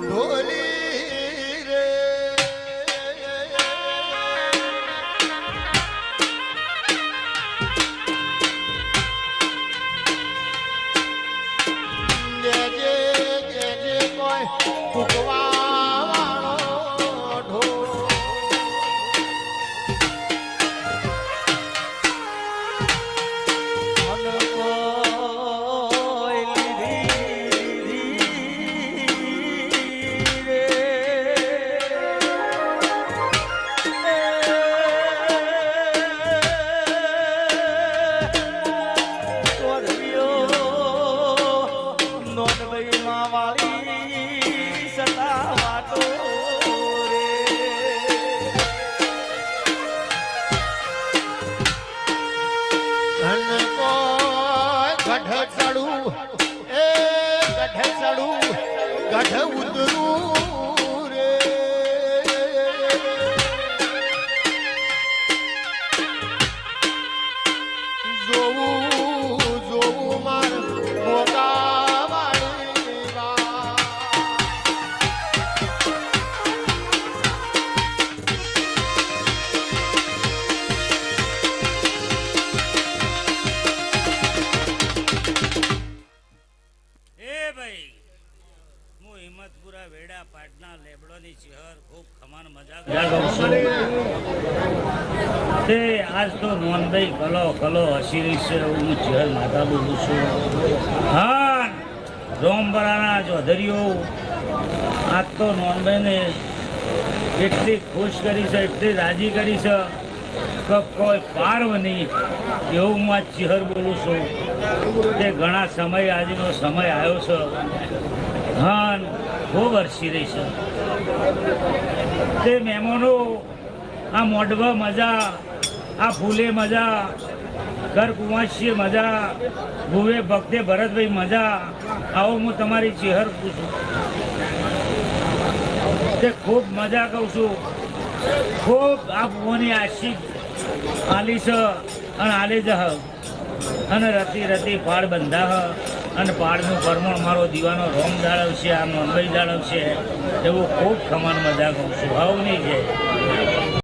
ઢોલી રે જે કોઈ ફૂકવા વાળો ઢોલ ગઢ ચડું એ ગઢ ચડું ગઢ ઉતરું રે જોવું જોવું માર મોકા વાળી વાત હિંમતપુરા વેડા પાટના લેબડોની ચહેર ખૂબ ખમાન મજાક તે આજ તો નોંધાઈ કલો કલો હસી રહી છે હું ચહેર માતા બોલું છું હા રોમબરાના ચૌધરીઓ આજ તો નોંધાઈને એટલી ખુશ કરી છે એટલી રાજી કરી છે કે કોઈ પાર્વ નહીં એવું હું આ ચહેર બોલું છું તે ઘણા સમય આજનો સમય આવ્યો છે હા ખૂબ હરસી રહી છે તે મહેમાનો આ મોઢવા મજા આ ફૂલે મજા ઘર કુંવાશીએ મજા ભુવે ભક્તે ભરતભાઈ મજા આવો હું તમારી ચહેર પૂછું તે ખૂબ મજા કહું છું ખૂબ આ ભુવોની આશિક આલી છે અને આલે જહ અને રતી રતી પાડ બંધા અને પાડનું પરમણ મારો દીવાનો રોમ જાળવશે આ નોંધભાઈ જાળવશે એવું ખૂબ ખમાન મજા કહું છું ભાવની છે.